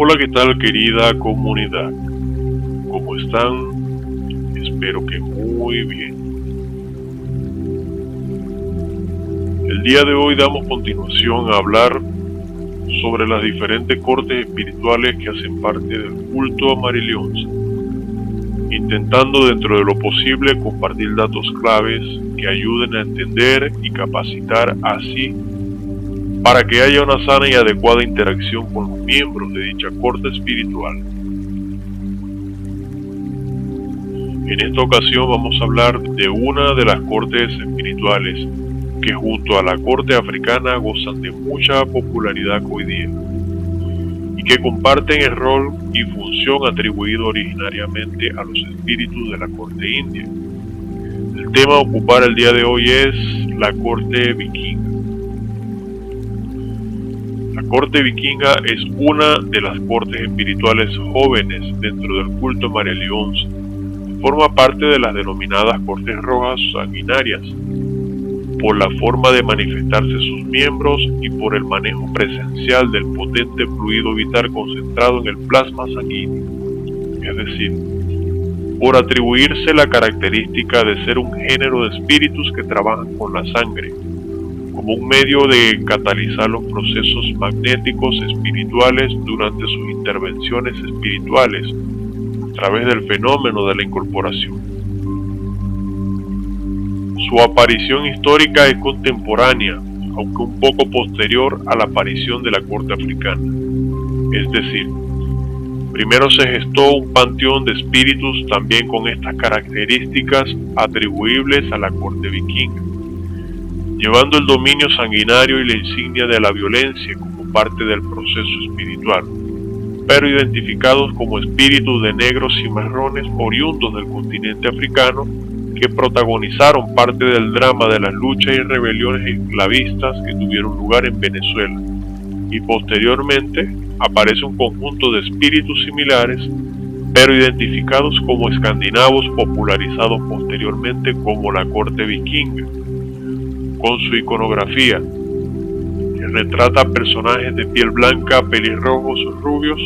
Hola, ¿qué tal, querida comunidad? ¿Cómo están? Espero que muy bien. El día de hoy damos continuación a hablar sobre las diferentes cortes espirituales que hacen parte del culto a María Leonza, intentando dentro de lo posible compartir datos claves que ayuden a entender y capacitar así para que haya una sana y adecuada interacción con los miembros de dicha corte espiritual. En esta ocasión vamos a hablar de una de las cortes espirituales que junto a la corte africana gozan de mucha popularidad hoy día y que comparten el rol y función atribuido originariamente a los espíritus de la corte india. El tema a ocupar el día de hoy es la corte vikinga. La corte vikinga es una de las cortes espirituales jóvenes dentro del culto a María Leonza. Forma parte de las denominadas cortes rojas sanguinarias, por la forma de manifestarse sus miembros y por el manejo presencial del potente fluido vital concentrado en el plasma sanguíneo, es decir, por atribuirse la característica de ser un género de espíritus que trabajan con la sangre, como un medio de catalizar los procesos magnéticos espirituales durante sus intervenciones espirituales, a través del fenómeno de la incorporación. Su aparición histórica es contemporánea, aunque un poco posterior a la aparición de la corte africana. Es decir, primero se gestó un panteón de espíritus también con estas características atribuibles a la corte vikinga, llevando el dominio sanguinario y la insignia de la violencia como parte del proceso espiritual, pero identificados como espíritus de negros y marrones oriundos del continente africano que protagonizaron parte del drama de las luchas y rebeliones esclavistas que tuvieron lugar en Venezuela, y posteriormente aparece un conjunto de espíritus similares, pero identificados como escandinavos, popularizados posteriormente como la corte vikinga, con su iconografía, que retrata personajes de piel blanca, pelirrojos, rubios,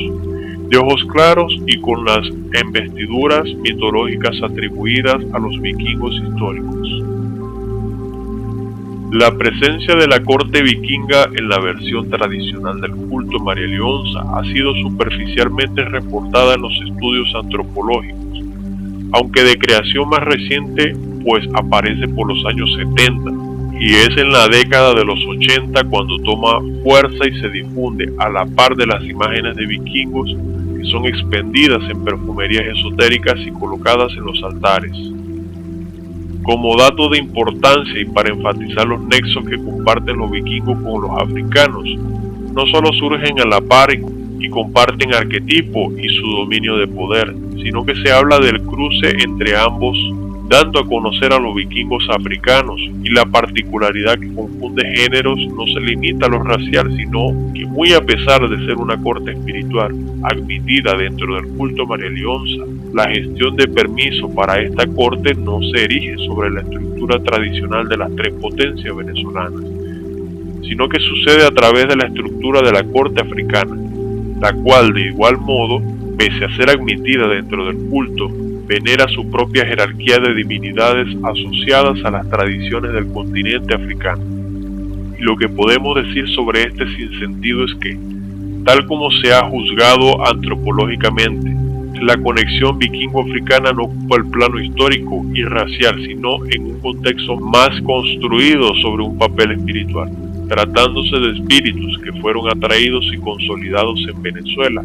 de ojos claros y con las investiduras mitológicas atribuidas a los vikingos históricos. La presencia de la corte vikinga en la versión tradicional del culto a María Leonza ha sido superficialmente reportada en los estudios antropológicos, aunque de creación más reciente, pues aparece por los años 70, y es en la década de los 80 cuando toma fuerza y se difunde a la par de las imágenes de vikingos que son expendidas en perfumerías esotéricas y colocadas en los altares. Como dato de importancia y para enfatizar los nexos que comparten los vikingos con los africanos, no solo surgen a la par y comparten arquetipo y su dominio de poder, sino que se habla del cruce entre ambos, dando a conocer a los vikingos africanos, y la particularidad que confunde géneros no se limita a lo racial, sino que muy a pesar de ser una corte espiritual admitida dentro del culto a María Leonza, la gestión de permiso para esta corte no se erige sobre la estructura tradicional de las tres potencias venezolanas, sino que sucede a través de la estructura de la corte africana, la cual de igual modo, pese a ser admitida dentro del culto, venera su propia jerarquía de divinidades asociadas a las tradiciones del continente africano. Y lo que podemos decir sobre este sinsentido es que, tal como se ha juzgado antropológicamente, la conexión vikingo-africana no ocupa el plano histórico y racial, sino en un contexto más construido sobre un papel espiritual, tratándose de espíritus que fueron atraídos y consolidados en Venezuela,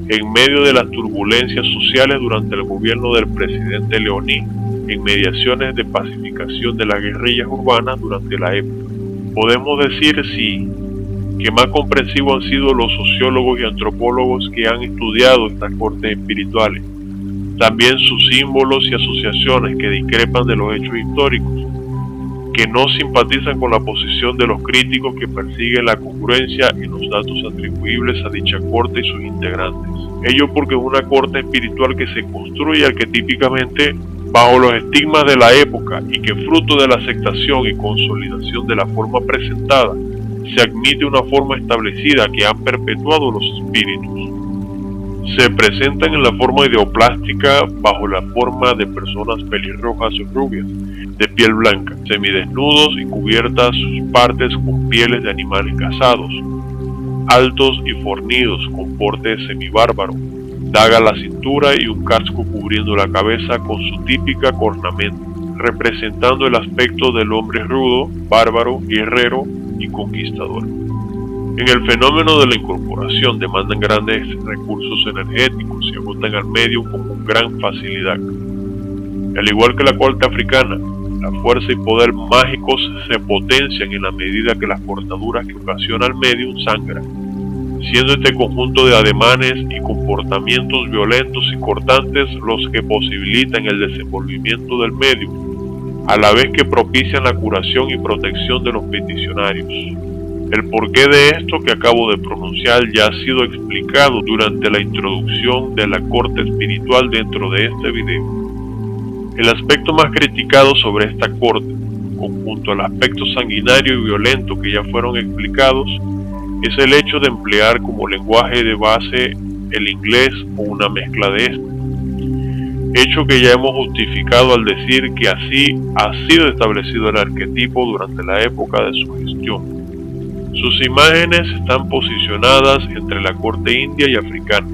en medio de las turbulencias sociales durante el gobierno del presidente Leoní, en mediaciones de pacificación de las guerrillas urbanas durante la época. Podemos decir, sí, que más comprensivos han sido los sociólogos y antropólogos que han estudiado estas cortes espirituales, también sus símbolos y asociaciones que discrepan de los hechos históricos, que no simpatizan con la posición de los críticos que persiguen la congruencia en los datos atribuibles a dicha corte y sus integrantes. Ello porque es una corte espiritual que se construye arquetípicamente bajo los estigmas de la época y que fruto de la aceptación y consolidación de la forma presentada, se admite una forma establecida que han perpetuado los espíritus. Se presentan en la forma ideoplástica bajo la forma de personas pelirrojas o rubias, de piel blanca, semidesnudos y cubiertas sus partes con pieles de animales cazados, altos y fornidos con porte semibárbaro, daga a la cintura y un casco cubriendo la cabeza con su típica cornamenta, representando el aspecto del hombre rudo, bárbaro, guerrero y conquistador. En el fenómeno de la incorporación demandan grandes recursos energéticos y agotan al medio con gran facilidad. Al igual que la corte africana, la fuerza y poder mágicos se potencian en la medida que las cortaduras que ocasiona el medium sangran, siendo este conjunto de ademanes y comportamientos violentos y cortantes los que posibilitan el desenvolvimiento del medium, a la vez que propician la curación y protección de los peticionarios. El porqué de esto que acabo de pronunciar ya ha sido explicado durante la introducción de la corte espiritual dentro de este video. El aspecto más criticado sobre esta corte, conjunto al aspecto sanguinario y violento que ya fueron explicados, es el hecho de emplear como lenguaje de base el inglés o una mezcla de este. Hecho que ya hemos justificado al decir que así ha sido establecido el arquetipo durante la época de su gestión. Sus imágenes están posicionadas entre la corte india y africana.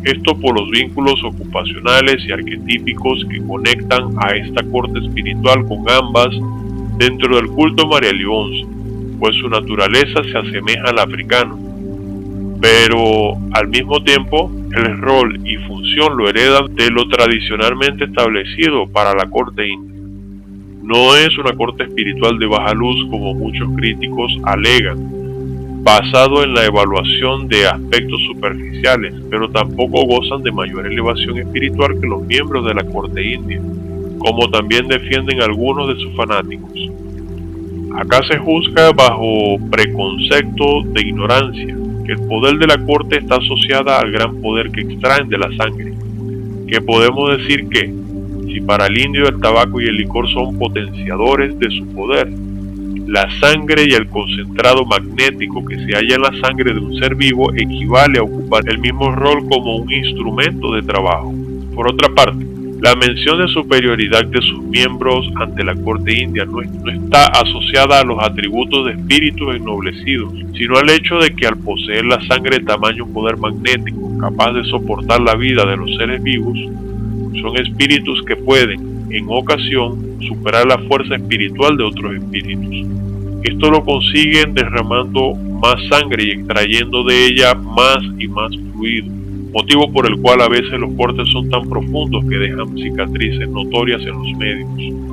Esto por los vínculos ocupacionales y arquetípicos que conectan a esta corte espiritual con ambas dentro del culto Maria-Leonza, pues su naturaleza se asemeja al africano. Pero al mismo tiempo, el rol y función lo heredan de lo tradicionalmente establecido para la corte india. No es una corte espiritual de baja luz como muchos críticos alegan, basado en la evaluación de aspectos superficiales, pero tampoco gozan de mayor elevación espiritual que los miembros de la corte india, como también defienden algunos de sus fanáticos. Acá se juzga bajo preconcepto de ignorancia, que el poder de la corte está asociada al gran poder que extraen de la sangre, que podemos decir que, si para el indio el tabaco y el licor son potenciadores de su poder, la sangre y el concentrado magnético que se halla en la sangre de un ser vivo equivale a ocupar el mismo rol como un instrumento de trabajo. Por otra parte, la mención de superioridad de sus miembros ante la corte india no está asociada a los atributos de espíritus ennoblecidos, sino al hecho de que al poseer la sangre de tamaño poder magnético capaz de soportar la vida de los seres vivos, son espíritus que pueden, en ocasión, superar la fuerza espiritual de otros espíritus. Esto lo consiguen derramando más sangre y extrayendo de ella más y más fluido, motivo por el cual a veces los cortes son tan profundos que dejan cicatrices notorias en los medios.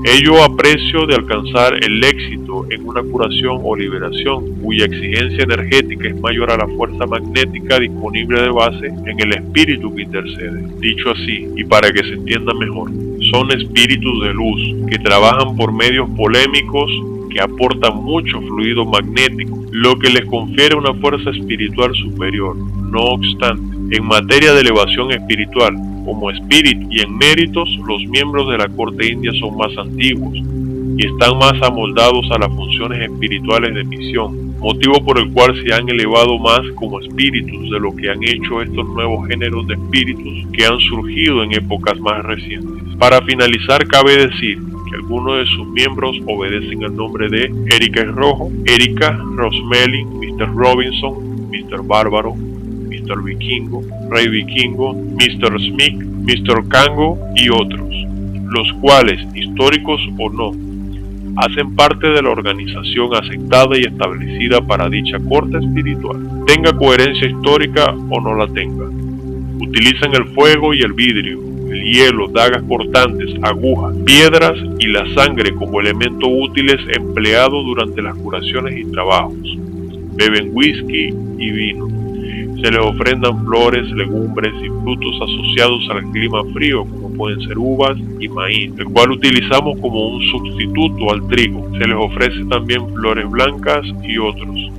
Ello a precio de alcanzar el éxito en una curación o liberación cuya exigencia energética es mayor a la fuerza magnética disponible de base en el espíritu que intercede. Dicho así, y para que se entienda mejor, son espíritus de luz que trabajan por medios polémicos que aportan mucho fluido magnético, lo que les confiere una fuerza espiritual superior. No obstante, en materia de elevación espiritual, como espíritu y en méritos, los miembros de la corte india son más antiguos y están más amoldados a las funciones espirituales de misión, motivo por el cual se han elevado más como espíritus de lo que han hecho estos nuevos géneros de espíritus que han surgido en épocas más recientes. Para finalizar, cabe decir que algunos de sus miembros obedecen al nombre de Erika el Rojo, Erika, Rosemary, Mr. Robinson, Mr. Bárbaro, Mr. Vikingo, Rey Vikingo, Mr. Smith, Mr. Kango y otros, los cuales, históricos o no, hacen parte de la organización aceptada y establecida para dicha corte espiritual, tenga coherencia histórica o no la tenga. Utilizan el fuego y el vidrio, el hielo, dagas cortantes, agujas, piedras y la sangre como elementos útiles empleados durante las curaciones y trabajos. Beben whisky y vino. Se les ofrendan flores, legumbres y frutos asociados al clima frío, como pueden ser uvas y maíz, el cual utilizamos como un sustituto al trigo. Se les ofrece también flores blancas y otros.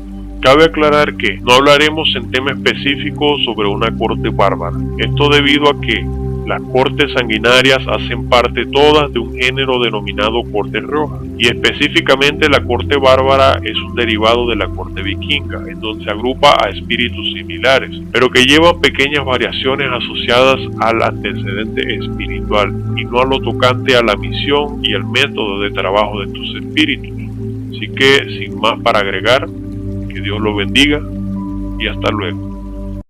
Cabe aclarar que no hablaremos en tema específico sobre una corte bárbara. Esto debido a que Las cortes sanguinarias hacen parte todas de un género denominado corte roja, y específicamente la corte bárbara es un derivado de la corte vikinga, en donde se agrupa a espíritus similares, pero que llevan pequeñas variaciones asociadas al antecedente espiritual y no a lo tocante a la misión y el método de trabajo de tus espíritus. Así que, sin más para agregar, que Dios lo bendiga y hasta luego.